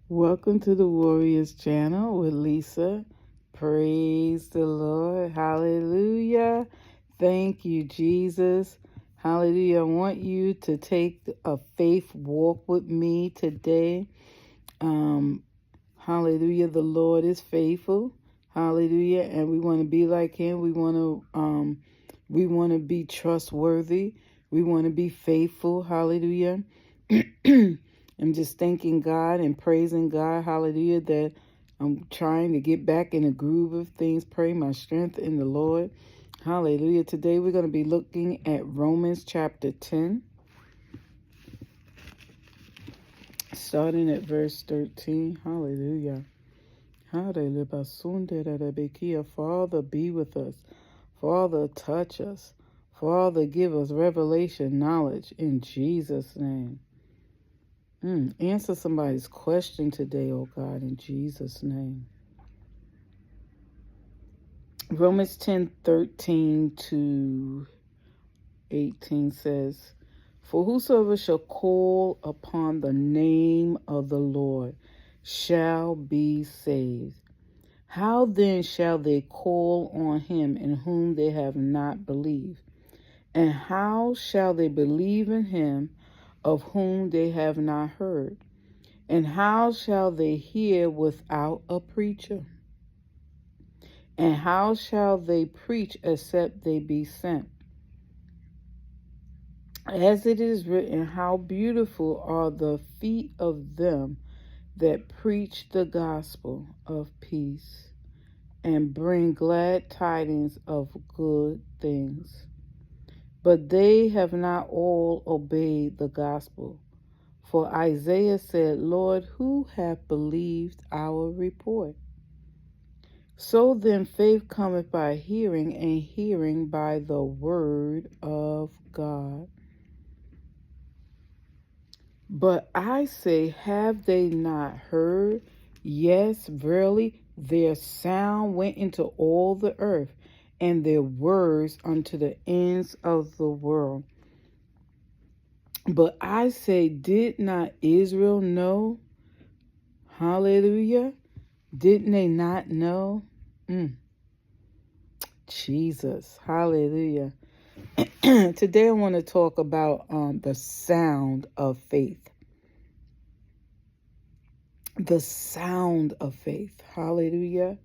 Welcome to the Warriors channel with Lisa. Praise the Lord. Hallelujah. Thank you, Jesus. Hallelujah. I want you to take a faith walk with me today. Hallelujah. The Lord is faithful. Hallelujah. And we want to be like him. We want to be trustworthy. We want to be faithful. Hallelujah. I'm just thanking God and praising God. Hallelujah. That I'm trying to get back in the groove of things. Pray my strength in the Lord. Hallelujah. Today we're going to be looking at Romans chapter 10. Starting at verse 13. Hallelujah. Father, be with us. Father, touch us. Father, give us revelation knowledge in Jesus' name. Answer somebody's question today, oh God, in Jesus' name. Romans 10:13 to 18 says, For whosoever shall call upon the name of the Lord shall be saved. How then shall they call on him in whom they have not believed? And how shall they believe in him of whom they have not heard? And how shall they hear without a preacher? And how shall they preach except they be sent? As it is written, how beautiful are the feet of them that preach the gospel of peace and bring glad tidings of good things. But they have not all obeyed the gospel. For Isaiah said, Lord, who hath believed our report? So then faith cometh by hearing, and hearing by the word of God. But I say, have they not heard? Yes, verily, their sound went into all the earth, and their words unto the ends of the world. But I say, did not Israel know? Hallelujah. Didn't they not know? Jesus. Hallelujah. Today I want to talk about the sound of faith. The sound of faith. Hallelujah.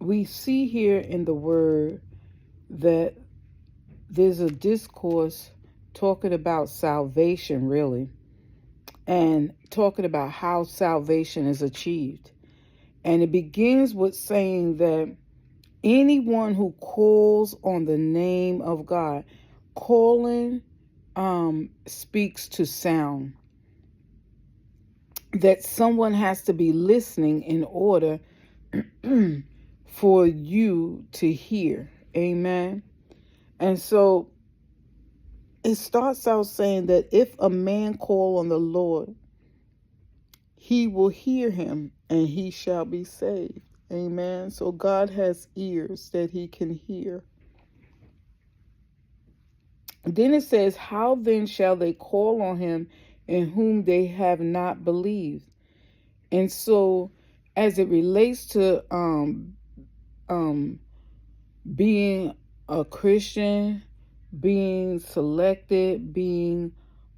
We see here in the word that there's a discourse talking about salvation, really, and talking about how salvation is achieved. And it begins with saying that anyone who calls on the name of God, calling speaks to sound. That someone has to be listening in order for you to hear. Amen. And so it starts out saying that if a man call on the Lord, he will hear him and he shall be saved. Amen. So God has ears that he can hear. Then it says, how then shall they call on him in whom they have not believed? And so as it relates to being a Christian, being selected, being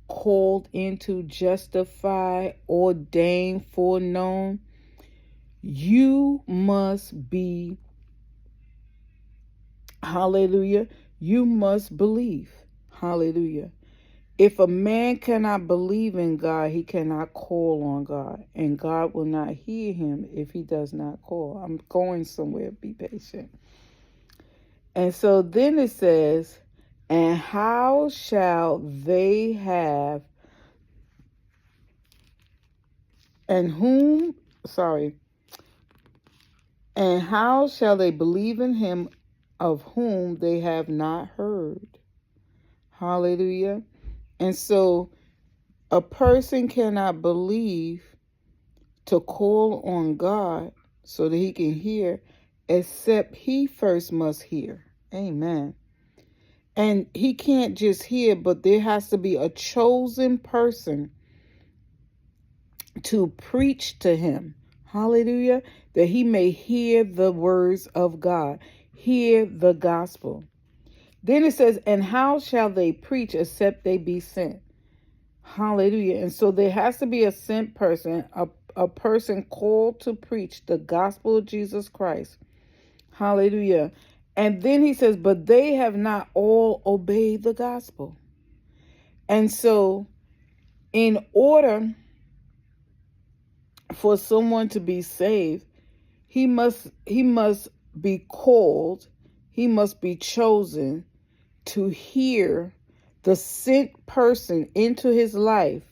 called into, justified, ordained, foreknown, you must be, hallelujah, you must believe. Hallelujah. If a man cannot believe in God, he cannot call on God, and God will not hear him if he does not call. I'm going somewhere. Be patient. And so then it says, and how shall they have, and how shall they believe in him of whom they have not heard? Hallelujah. And so a person cannot believe to call on God so that he can hear, except he first must hear. Amen. And he can't just hear, but there has to be a chosen person to preach to him. Hallelujah. That he may hear the words of God, hear the gospel. Then it says, and how shall they preach except they be sent? Hallelujah. And so there has to be a sent person, a person called to preach the gospel of Jesus Christ. Hallelujah. And then he says, but they have not all obeyed the gospel. And so in order for someone to be saved, he must be called, he must be chosen to hear the sent person into his life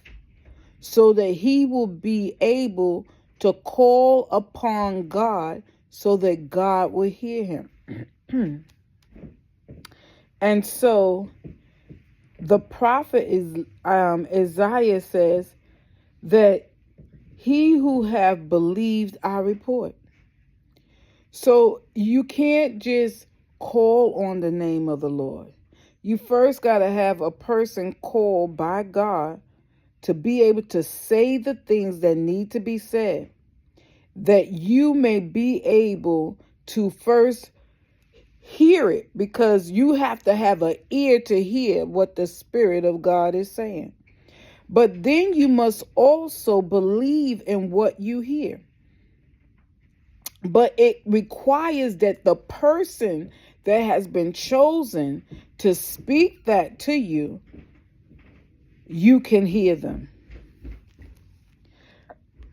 so that he will be able to call upon God so that God will hear him. And so the prophet is Isaiah says that he who have believed our report. So you can't just call on the name of the Lord. You first got to have a person called by God to be able to say the things that need to be said, that you may be able to first hear it, because you have to have an ear to hear what the Spirit of God is saying. But then you must also believe in what you hear. But it requires that the person that has been chosen to speak that to you, you can hear them.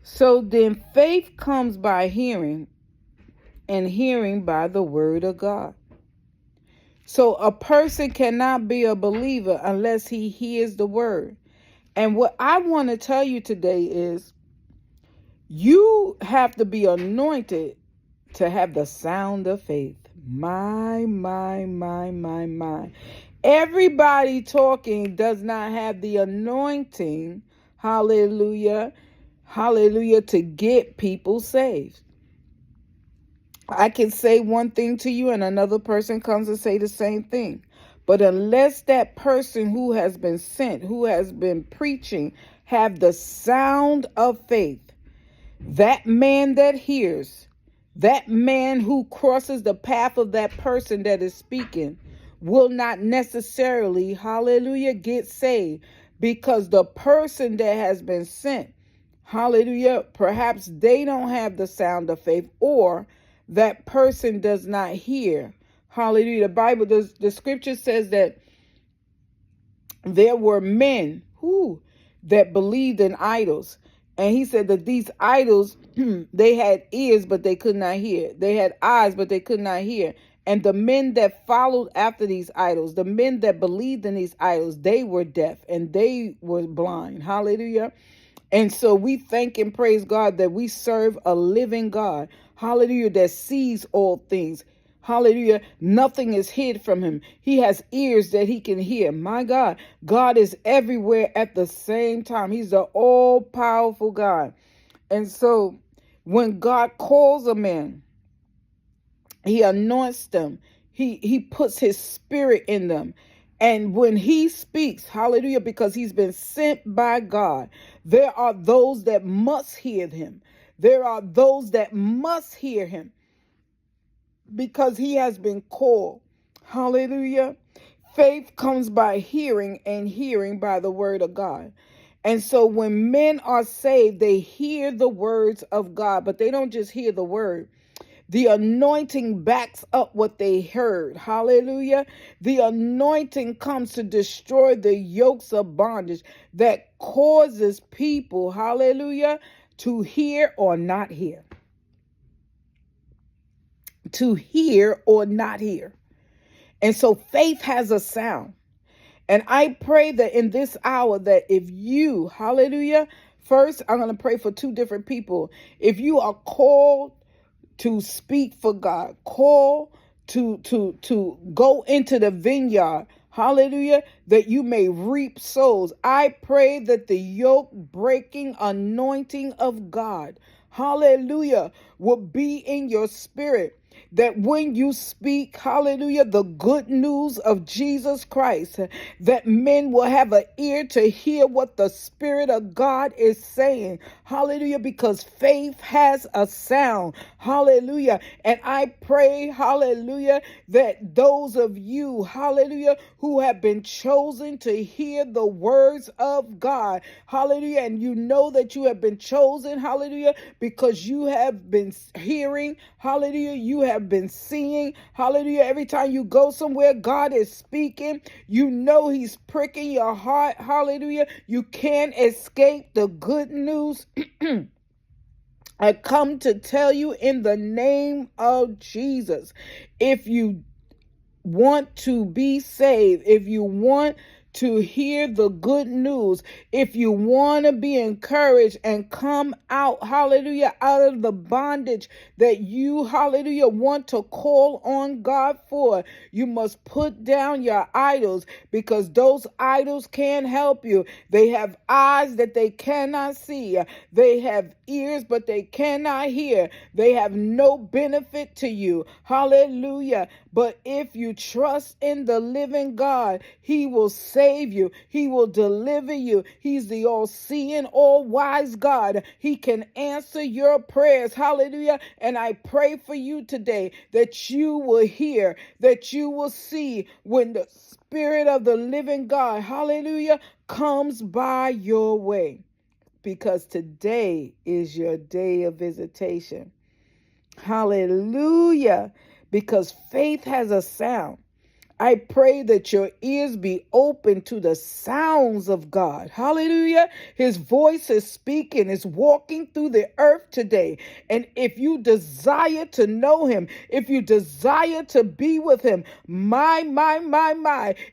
So then faith comes by hearing, and hearing by the word of God. So a person cannot be a believer unless he hears the word. And what I want to tell you today is you have to be anointed to have the sound of faith. My. Everybody talking does not have the anointing, hallelujah, to get people saved. I can say one thing to you and another person comes and say the same thing. But unless that person who has been sent, who has been preaching, have the sound of faith, that man that hears, that man who crosses the path of that person that is speaking will not necessarily, hallelujah, get saved, because the person that has been sent, hallelujah, perhaps they don't have the sound of faith, or that person does not hear. Hallelujah. The Bible does, the scripture says that there were men who that believed in idols. And he said that these idols, they had ears, but they could not hear. They had eyes, but they could not hear. And the men that followed after these idols, the men that believed in these idols, they were deaf and they were blind. Hallelujah. And so we thank and praise God that we serve a living God. Hallelujah. That sees all things. Hallelujah. Nothing is hid from him. He has ears that he can hear. My God, God is everywhere at the same time. He's the all-powerful God. And so when God calls a man, he anoints them. He puts his spirit in them. And when he speaks, hallelujah, because he's been sent by God, there are those that must hear him. There are those that must hear him because he has been called. Hallelujah. Faith comes by hearing, and hearing by the word of God. And so when men are saved, they hear the words of God, but they don't just hear the word. The anointing backs up what they heard. Hallelujah. The anointing comes to destroy the yokes of bondage that causes people, hallelujah, to hear or not hear. To hear or not hear. And so faith has a sound. And I pray that in this hour that if you, hallelujah, first I'm going to pray for two different people. If you are called to speak for God, call to go into the vineyard, hallelujah, that you may reap souls. I pray that the yoke breaking anointing of God, hallelujah, will be in your spirit. that when you speak, hallelujah, the good news of Jesus Christ, that men will have an ear to hear what the Spirit of God is saying. Hallelujah, because faith has a sound. Hallelujah. And I pray, hallelujah, that those of you, hallelujah, who have been chosen to hear the words of God, hallelujah, and you know that you have been chosen, hallelujah, because you have been hearing, hallelujah, you have been seeing, hallelujah. Every time you go somewhere, God is speaking. You know He's pricking your heart, hallelujah. You can't escape the good news. I come to tell you in the name of Jesus, if you want to be saved, if you want to hear the good news, if you want to be encouraged and come out, hallelujah, out of the bondage that you, hallelujah, want to call on God for, you must put down your idols, because those idols can't help you. They have eyes that they cannot see. They have ears, but they cannot hear. They have no benefit to you. Hallelujah. But if you trust in the living God, He will save you. He will deliver you. He's the all-seeing, all-wise God. He can answer your prayers. Hallelujah. And I pray for you today that you will hear, that you will see when the Spirit of the living God, hallelujah, comes by your way. Because today is your day of visitation. Hallelujah. Because faith has a sound. I pray that your ears be open to the sounds of God. Hallelujah. His voice is speaking, is walking through the earth today. And if you desire to know Him, if you desire to be with Him, my,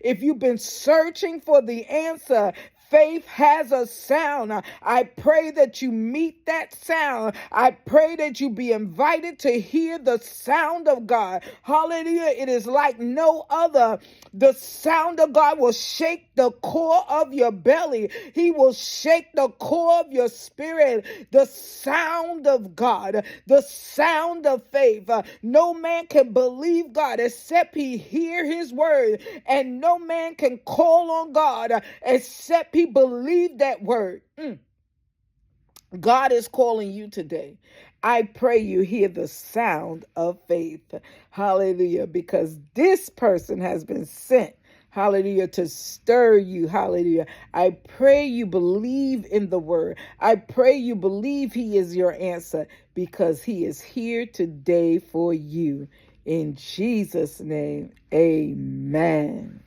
if you've been searching for the answer, faith has a sound. I pray that you meet that sound. I pray that you be invited to hear the sound of God. Hallelujah. It is like no other. The sound of God will shake the core of your belly. He will shake the core of your spirit. The sound of God, the sound of faith. No man can believe God except he hear His word. And no man can call on God except he believe that word. God is calling you today. I pray you hear the sound of faith. Hallelujah. Because this person has been sent, hallelujah, to stir you. Hallelujah. I pray you believe in the word. I pray you believe He is your answer, because He is here today for you. In Jesus' name, amen.